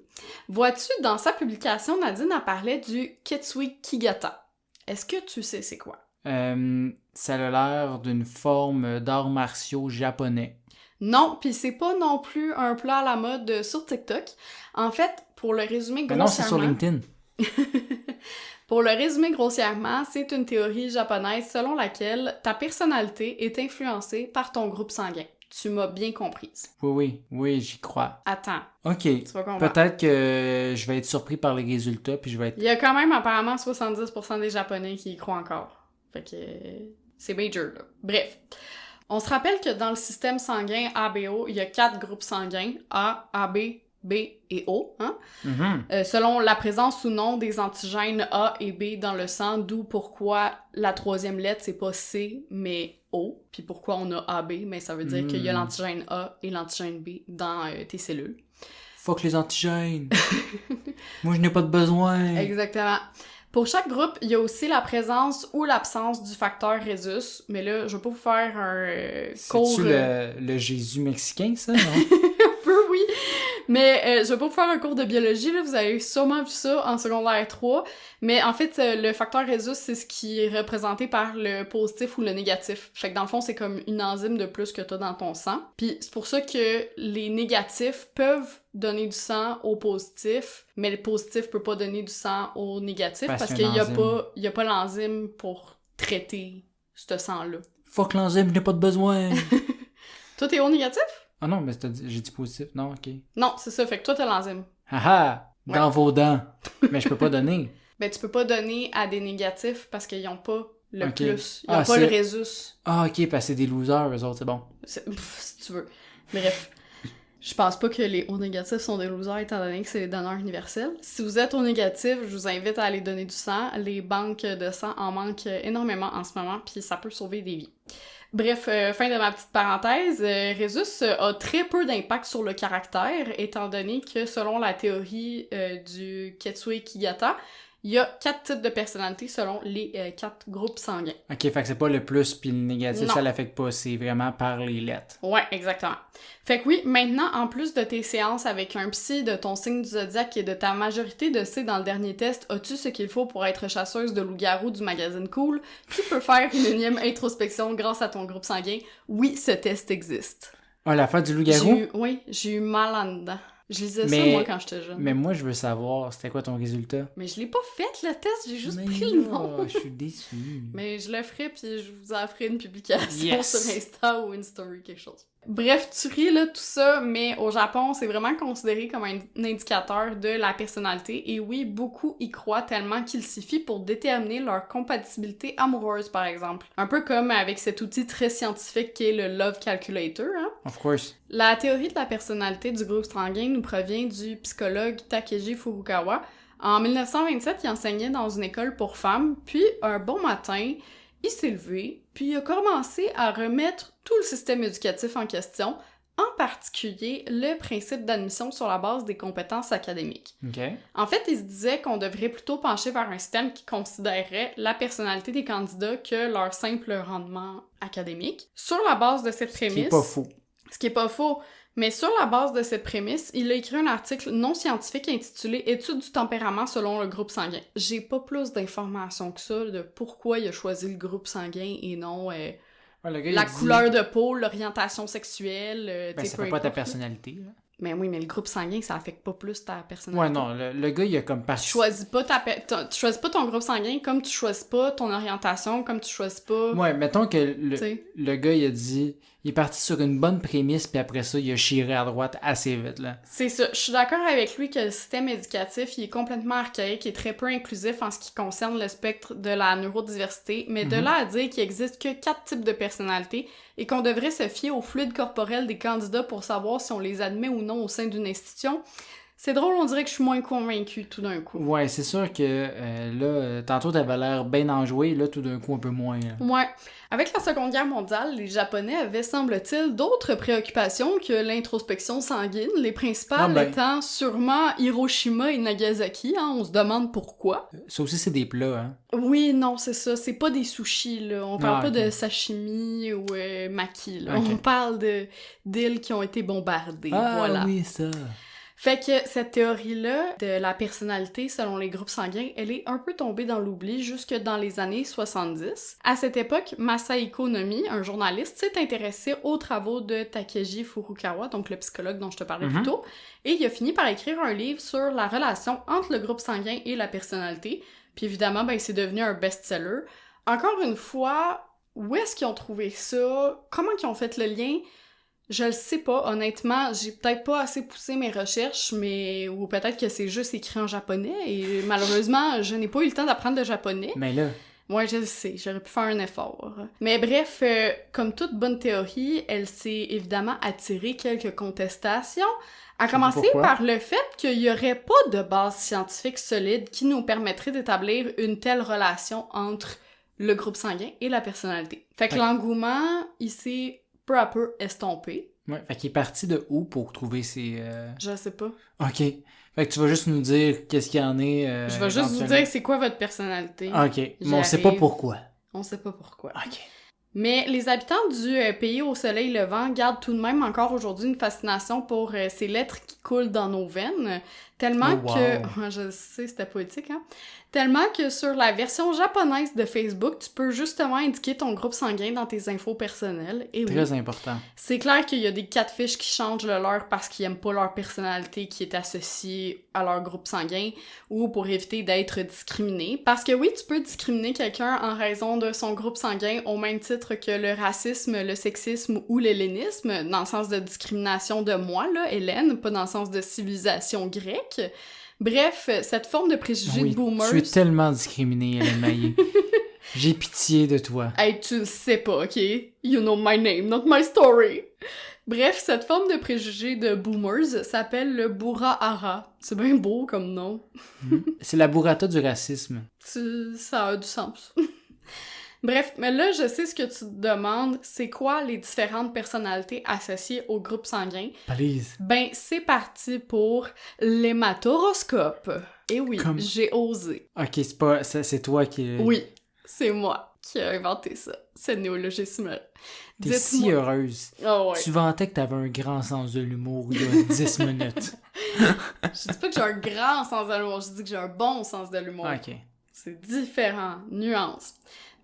Vois-tu, dans sa publication, Nadine, elle parlait du Ketsui-Kigata. Est-ce que tu sais c'est quoi? Ça a l'air d'une forme d'arts martiaux japonais. Non, pis c'est pas non plus un plat à la mode sur TikTok. En fait, pour le résumer grossièrement... non, c'est sur LinkedIn. Pour le résumer grossièrement, c'est une théorie japonaise selon laquelle ta personnalité est influencée par ton groupe sanguin. Tu m'as bien comprise. Oui, j'y crois. Attends. Ok. Tu vas comprendre. Peut-être que je vais être surpris par les résultats, puis je vais être... Il y a quand même apparemment 70% des Japonais qui y croient encore. Fait que c'est major, là. Bref. On se rappelle que dans le système sanguin ABO, il y a 4 groupes sanguins, A, AB, B et O, hein? Mm-hmm. Selon la présence ou non des antigènes A et B dans le sang, d'où pourquoi la troisième lettre, c'est pas C, mais O, puis pourquoi on a AB, mais ça veut dire qu'il y a l'antigène A et l'antigène B dans tes cellules. Fuck les antigènes! Moi, je n'ai pas de besoin! Exactement. Pour chaque groupe, il y a aussi la présence ou l'absence du facteur Rhésus, mais là, je vais pas vous faire un cours... C'est-tu le Jésus mexicain, ça, non? Un peu, oui. Mais je vais pas vous faire un cours de biologie, là, vous avez sûrement vu ça en secondaire 3, mais en fait, le facteur Rhésus, c'est ce qui est représenté par le positif ou le négatif. Fait que dans le fond, c'est comme une enzyme de plus que t'as dans ton sang. Puis c'est pour ça que les négatifs peuvent donner du sang au positif, mais le positif peut pas donner du sang au négatif parce qu'il y a pas l'enzyme pour traiter ce sang-là. Fuck l'enzyme, je n'ai pas de besoin! Toi, t'es au négatif? Ah non, mais j'ai dit positif, non, ok. Non, c'est ça, fait que toi, t'as l'enzyme. Haha! Dans vos dents! Mais je peux pas donner. Ben, tu peux pas donner à des négatifs parce qu'ils ont pas le plus. Ils ont pas le Rhésus. Ah, ok, parce que c'est des losers, eux autres, c'est bon. Si tu veux. Bref. Je pense pas que les O négatifs sont des losers étant donné que c'est les donneurs universels. Si vous êtes O négatif, je vous invite à aller donner du sang. Les banques de sang en manquent énormément en ce moment, puis ça peut sauver des vies. Bref, fin de ma petite parenthèse, Rhésus a très peu d'impact sur le caractère, étant donné que selon la théorie du Ketsui-Kigata, Il y a 4 types de personnalités selon les 4 groupes sanguins. Ok, fait que c'est pas le plus puis le négatif, Non. ça l'affecte pas, c'est vraiment par les lettres. Ouais, exactement. Fait que oui, maintenant, en plus de tes séances avec un psy, de ton signe du zodiaque et de ta majorité de C dans le dernier test, as-tu ce qu'il faut pour être chasseuse de loup-garou du magazine Cool? Tu peux faire une énième introspection grâce à ton groupe sanguin. Oui, ce test existe. Ah, l'affaire du loup-garou? J'ai eu mal en dedans. Je lisais ça, Mais- moi, quand j'étais jeune. Mais moi, je veux savoir, c'était quoi ton résultat? Mais je l'ai pas fait, le test, j'ai juste Mais pris le là, nom. je suis déçu. Mais je le ferai, puis je vous en ferai une publication Yes. sur Insta ou une story, quelque chose. Bref, tu ris, là, tout ça, mais au Japon, c'est vraiment considéré comme un indicateur de la personnalité. Et oui, beaucoup y croient tellement qu'il suffit pour déterminer leur compatibilité amoureuse, par exemple. Un peu comme avec cet outil très scientifique qui est le Love Calculator, hein. Of course. La théorie de la personnalité du groupe sanguin nous provient du psychologue Takeji Furukawa. En 1927, il enseignait dans une école pour femmes, puis un bon matin, il s'est levé, puis il a commencé à remettre tout le système éducatif en question, en particulier le principe d'admission sur la base des compétences académiques. OK. En fait, il se disait qu'on devrait plutôt pencher vers un système qui considérerait la personnalité des candidats que leur simple rendement académique. Sur la base de cette prémisse... Qui est pas fou. Ce qui est pas faux. Mais sur la base de cette prémisse, il a écrit un article non scientifique intitulé « Étude du tempérament selon le groupe sanguin ». J'ai pas plus d'informations que ça de pourquoi il a choisi le groupe sanguin et non Ouais, le gars, la il dit- couleur de peau, l'orientation sexuelle, Ben, tu sais, ça peu fait pas ta importe, là. personnalité, là. Mais oui, mais le groupe sanguin, ça affecte pas plus ta personnalité. Ouais, non, le gars, il a comme Tu parti... choisis pas tu choisis pas ton groupe sanguin comme tu choisis pas ton orientation, comme tu choisis pas... Ouais, mettons que Tu sais. le gars, il a dit... Il est parti sur une bonne prémisse, puis après ça, il a chiré à droite assez vite, là. C'est ça. Je suis d'accord avec lui que le système éducatif, il est complètement archaïque et très peu inclusif en ce qui concerne le spectre de la neurodiversité, mais de là à dire qu'il existe que 4 types de personnalités et qu'on devrait se fier au fluide corporel des candidats pour savoir si on les admet ou non au sein d'une institution, c'est drôle, on dirait que je suis moins convaincue tout d'un coup. Ouais, c'est sûr que là, tantôt, t'avais l'air bien enjoué, là, tout d'un coup, un peu moins, là. Ouais. Avec la Seconde Guerre mondiale, les Japonais avaient, semble-t-il, d'autres préoccupations que l'introspection sanguine, les principales étant sûrement Hiroshima et Nagasaki, hein, on se demande pourquoi. Ça aussi, c'est des plats, hein. Oui, non, c'est ça, c'est pas des sushis, là, on parle Ah, pas ok. de sashimi ou maki, là, Ok. on parle d'îles qui ont été bombardées, voilà. Oui, ça. Fait que cette théorie-là de la personnalité selon les groupes sanguins, elle est un peu tombée dans l'oubli jusque dans les années 70. À cette époque, Masahiko Nomi, un journaliste, s'est intéressé aux travaux de Takeji Furukawa, donc le psychologue dont je te parlais plus tôt, et il a fini par écrire un livre sur la relation entre le groupe sanguin et la personnalité. Puis évidemment, ben, c'est devenu un best-seller. Encore une fois, où est-ce qu'ils ont trouvé ça? Comment ils ont fait le lien? Je le sais pas, honnêtement, j'ai peut-être pas assez poussé mes recherches, mais ou peut-être que c'est juste écrit en japonais, et malheureusement, je n'ai pas eu le temps d'apprendre le japonais. Mais là, Ouais, je le sais, j'aurais pu faire un effort. Mais bref, comme toute bonne théorie, elle s'est évidemment attiré quelques contestations, à commencer pourquoi. par le fait qu'il y aurait pas de base scientifique solide qui nous permettrait d'établir une telle relation entre le groupe sanguin et la personnalité. Fait que Ouais. l'engouement, il s'est peu à peu estompé. ouais, fait qu'il est parti de où pour trouver ses... Je sais pas. OK. Fait que tu vas juste nous dire qu'est-ce qu'il y en est... Je vais juste vous éventuellement. dire c'est quoi votre personnalité. OK. Mais on sait pas J'arrive. pourquoi. On sait pas pourquoi. OK. Mais les habitants du pays au soleil levant gardent tout de même encore aujourd'hui une fascination pour ces lettres qui coulent dans nos veines, tellement Oh, wow. que... Je sais, c'était poétique, hein? Tellement que sur la version japonaise de Facebook, tu peux justement indiquer ton groupe sanguin dans tes infos personnelles. Et oui, Très important. c'est clair qu'il y a des catfish qui changent le leur parce qu'ils aiment pas leur personnalité qui est associée à leur groupe sanguin ou pour éviter d'être discriminés. Parce que oui, tu peux discriminer quelqu'un en raison de son groupe sanguin au même titre que le racisme, le sexisme ou l'hellénisme, dans le sens de discrimination de moi, là, Hélène, pas dans le sens de civilisation grecque. Bref, cette forme de préjugé Oui, de boomers... tu es tellement discriminée, Hélène Maillé. J'ai pitié de toi. Hey, tu le sais pas, ok? You know my name, not my story. Bref, cette forme de préjugé de boomers s'appelle le burahara. C'est bien beau comme nom. C'est la burrata du racisme. Ça a du sens. Bref, mais là, je sais ce que tu te demandes, c'est quoi les différentes personnalités associées au groupe sanguin? Please. Ben, c'est parti pour l'hématoroscope. Et oui, Comme- j'ai osé. Ok, c'est toi qui... Oui, c'est moi qui ai inventé ça, ce néologisme-là. T'es si heureuse. Oh ouais. Tu vantais que t'avais un grand sens de l'humour il y a 10 minutes. Je dis pas que j'ai un grand sens de l'humour, je dis que j'ai un bon sens de l'humour. Ok. C'est différent, nuance.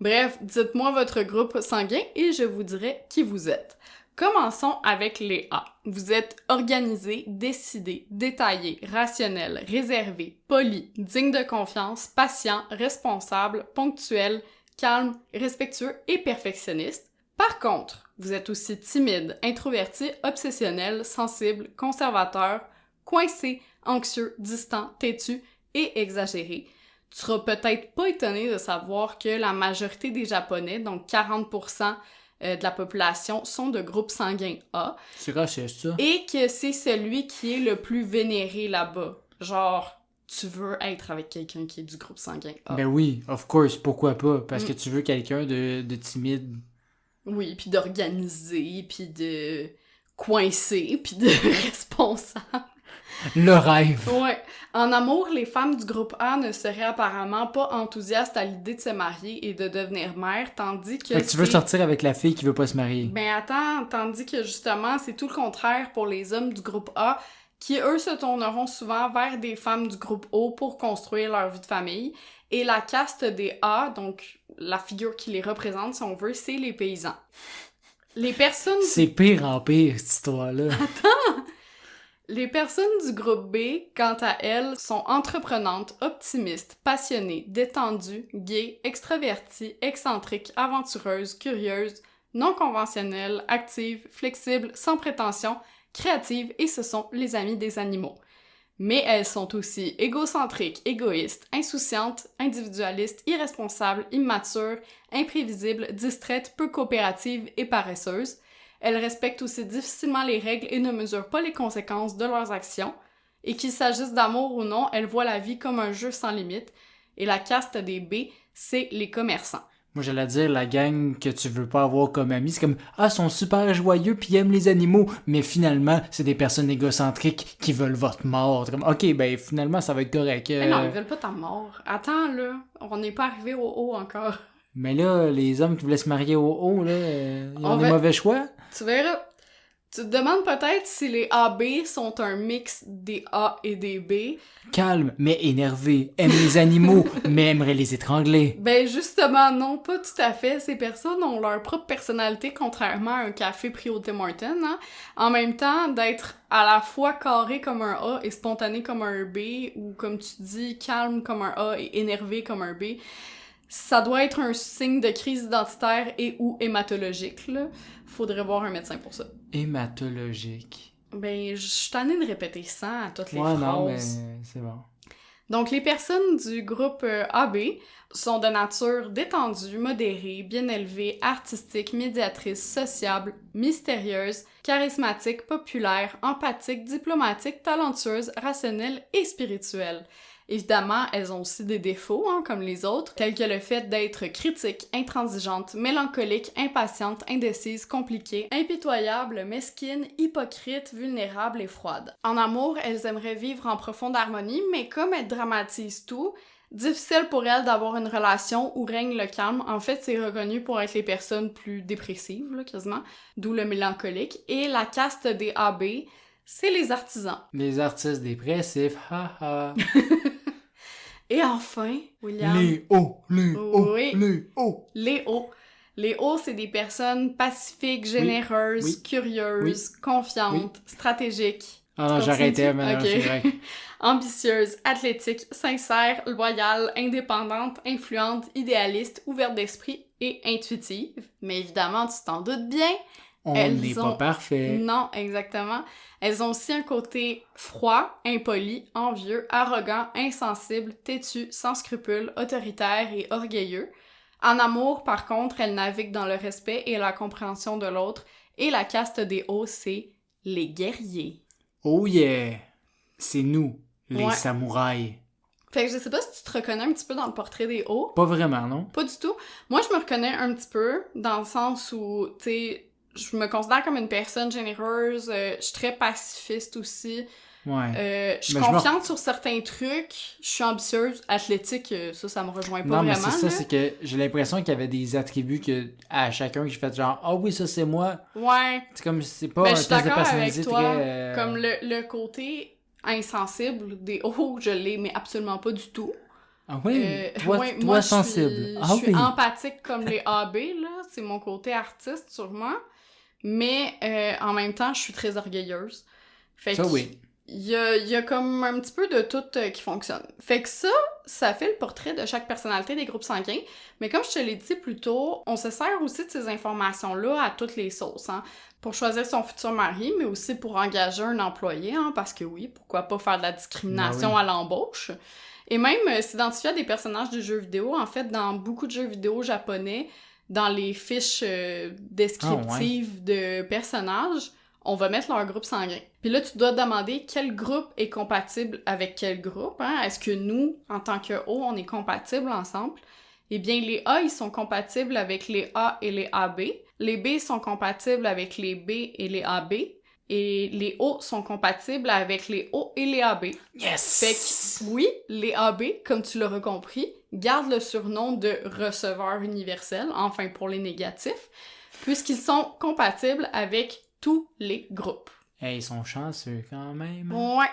Bref, dites-moi votre groupe sanguin et je vous dirai qui vous êtes. Commençons avec les A. Vous êtes organisé, décidé, détaillé, rationnel, réservé, poli, digne de confiance, patient, responsable, ponctuel, calme, respectueux et perfectionniste. Par contre, vous êtes aussi timide, introverti, obsessionnel, sensible, conservateur, coincé, anxieux, distant, têtu et exagéré. Tu seras peut-être pas étonné de savoir que la majorité des Japonais, donc 40% de la population, sont de groupe sanguin A. C'est raciste, ça. Et que c'est celui qui est le plus vénéré là-bas. Genre, tu veux être avec quelqu'un qui est du groupe sanguin A. Ben oui, of course, pourquoi pas? Parce que tu veux quelqu'un de timide. Oui, puis d'organisé, puis de coincé, puis de responsable. Le rêve. Ouais. En amour, les femmes du groupe A ne seraient apparemment pas enthousiastes à l'idée de se marier et de devenir mère, tandis que Fait que tu veux sortir avec la fille qui veut pas se marier. Ben attends, tandis que justement, c'est tout le contraire pour les hommes du groupe A, qui eux se tourneront souvent vers des femmes du groupe O pour construire leur vie de famille. Et la caste des A, donc la figure qui les représente, si on veut, c'est les paysans. Les personnes... C'est pire en pire, cette histoire-là. Les personnes du groupe B, quant à elles, sont entreprenantes, optimistes, passionnées, détendues, gays, extraverties, excentriques, aventureuses, curieuses, non conventionnelles, actives, flexibles, sans prétention, créatives et ce sont les amis des animaux. Mais elles sont aussi égocentriques, égoïstes, insouciantes, individualistes, irresponsables, immatures, imprévisibles, distraites, peu coopératives et paresseuses. Elles respectent aussi difficilement les règles et ne mesurent pas les conséquences de leurs actions. Et qu'il s'agisse d'amour ou non, elles voient la vie comme un jeu sans limite. Et la caste des B, c'est les commerçants. Moi, j'allais dire, la gang que tu veux pas avoir comme amis, c'est comme « Ah, ils sont super joyeux pis ils aiment les animaux. » Mais finalement, c'est des personnes égocentriques qui veulent votre mort. Comme « Ok, ben finalement, ça va être correct. Mais non, ils veulent pas ta mort. Attends, là, on n'est pas arrivé au haut encore. Mais là, les hommes qui voulaient se marier au haut, là, ils ont des mauvais choix. Tu verras. Tu te demandes peut-être si les AB sont un mix des A et des B. Calme, mais énervé, aime les animaux, mais aimerait les étrangler. Ben justement, non, pas tout à fait. Ces personnes ont leur propre personnalité, contrairement à un café pris au Tim Hortons, hein. En même temps, d'être à la fois carré comme un A et spontané comme un B, ou comme tu dis, calme comme un A et énervé comme un B, ça doit être un signe de crise identitaire et ou hématologique, là. Faudrait voir un médecin pour ça. Hématologique. Ben, je suis tannée de répéter ça à toutes les Ouais, phrases. non, mais c'est bon. Donc, les personnes du groupe AB sont de nature détendue, modérée, bien élevée, artistique, médiatrice, sociable, mystérieuse, charismatique, populaire, empathique, diplomatique, talentueuse, rationnelle et spirituelle. Évidemment, elles ont aussi des défauts, hein, comme les autres, tels que le fait d'être critique, intransigeante, mélancolique, impatiente, indécise, compliquée, impitoyable, mesquine, hypocrite, vulnérable et froide. En amour, elles aimeraient vivre en profonde harmonie, mais comme elles dramatisent tout, difficile pour elles d'avoir une relation où règne le calme. En fait, c'est reconnu pour être les personnes plus dépressives, là, quasiment, d'où le mélancolique. Et la caste des AB, c'est les artisans. Les artistes dépressifs, haha. Et enfin, William... Les hauts, les hauts, Oui. les hauts. Les hauts. Les hauts, c'est des personnes pacifiques, généreuses, Oui. curieuses, confiantes, stratégiques. Ah non, Tu j'arrêtais, continues? mais non, Ok. c'est vrai. Ambitieuses, athlétiques, sincères, loyales, indépendantes, influentes, idéalistes, ouvertes d'esprit et intuitives. Mais évidemment, tu t'en doutes bien. On Elles n'est ont- pas parfait. Non, exactement. Elles ont aussi un côté froid, impoli, envieux, arrogant, insensible, têtu, sans scrupules, autoritaire et orgueilleux. En amour, par contre, elles naviguent dans le respect et la compréhension de l'autre. Et la caste des hauts, c'est les guerriers. Oh yeah! C'est nous, les Ouais. samouraïs. Fait que je sais pas si tu te reconnais un petit peu dans le portrait des O. Pas vraiment, non? Pas du tout. Moi, je me reconnais un petit peu dans le sens où, tu sais, je me considère comme une personne généreuse, je suis très pacifiste aussi. Ouais. Je suis confiante sur certains trucs, je suis ambitieuse, athlétique, ça me rejoint pas non, vraiment. Non, mais c'est ça, là. c'est que j'ai l'impression qu'il y avait des attributs que à chacun que j'ai fait genre « Ah oui, ça c'est moi! » Ouais. C'est comme, c'est pas un test de personnalité toi, très... Comme le côté insensible des O, je l'ai, mais absolument pas du tout. Ah oui? Toi, ouais, toi moi, sensible. Je suis empathique comme les AB, là, c'est mon côté artiste sûrement, mais en même temps, je suis très orgueilleuse. Fait ça, que, oui. Il y a comme un petit peu de tout qui fonctionne. Fait que ça fait le portrait de chaque personnalité des groupes sanguins. Mais comme je te l'ai dit plus tôt, on se sert aussi de ces informations-là à toutes les sauces, hein, pour choisir son futur mari, mais aussi pour engager un employé, hein, parce que oui, pourquoi pas faire de la discrimination à l'embauche. Et même s'identifier à des personnages de jeux vidéo. En fait, dans beaucoup de jeux vidéo japonais, dans les fiches descriptives de personnages, on va mettre leur groupe sanguin. Puis là, tu dois te demander quel groupe est compatible avec quel groupe. Hein? Est-ce que nous, en tant que O, on est compatibles ensemble? Eh bien, les A, ils sont compatibles avec les A et les AB. Les B sont compatibles avec les B et les AB. Et les O sont compatibles avec les O et les AB. Yes! Fait que, oui, les AB, comme tu l'auras compris, gardent le surnom de receveur universel, enfin pour les négatifs, puisqu'ils sont compatibles avec tous les groupes. Hey, ils sont chanceux quand même. Ouais.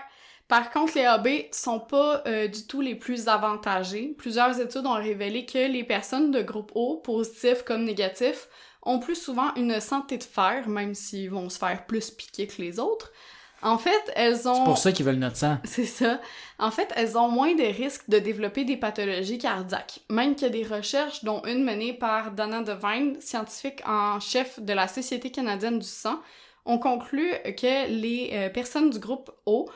Par contre, les AB sont pas du tout les plus avantagés. Plusieurs études ont révélé que les personnes de groupe O, positifs comme négatifs, ont plus souvent une santé de fer, même s'ils vont se faire plus piquer que les autres. En fait, elles ont... C'est pour ça qu'ils veulent notre sang. C'est ça. En fait, elles ont moins de risques de développer des pathologies cardiaques. Même qu'il y a des recherches, dont une menée par Donna Devine, scientifique en chef de la Société canadienne du sang, ont conclu que les personnes du groupe O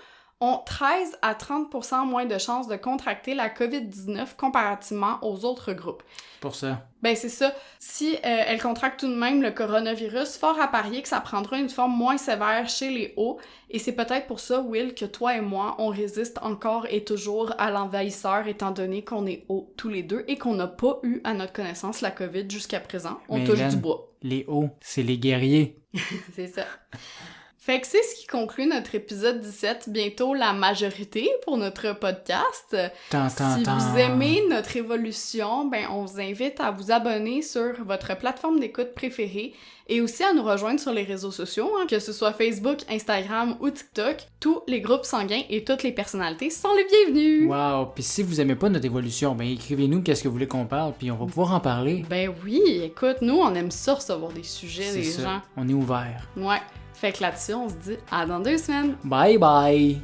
ont 13 à 30% moins de chances de contracter la COVID-19 comparativement aux autres groupes. C'est pour ça. Ben c'est ça. Si elles contractent tout de même le coronavirus, fort à parier que ça prendra une forme moins sévère chez les O, et c'est peut-être pour ça, Will, que toi et moi, on résiste encore et toujours à l'envahisseur, étant donné qu'on est O tous les deux et qu'on n'a pas eu, à notre connaissance, la COVID jusqu'à présent. On touche du bois. Les O, c'est les guerriers. C'est ça. Fait que c'est ce qui conclut notre épisode 17, bientôt la majorité pour notre podcast. Si vous aimez notre évolution, ben on vous invite à vous abonner sur votre plateforme d'écoute préférée et aussi à nous rejoindre sur les réseaux sociaux, hein, que ce soit Facebook, Instagram ou TikTok. Tous les groupes sanguins et toutes les personnalités sont les bienvenus! Wow! Puis si vous aimez pas notre évolution, ben écrivez-nous qu'est-ce que vous voulez qu'on parle, puis on va pouvoir en parler. Ben oui, écoute, nous on aime ça recevoir des sujets des gens. On est ouvert. Ouais. Fait que là-dessus, on se dit à dans 2 semaines. Bye bye!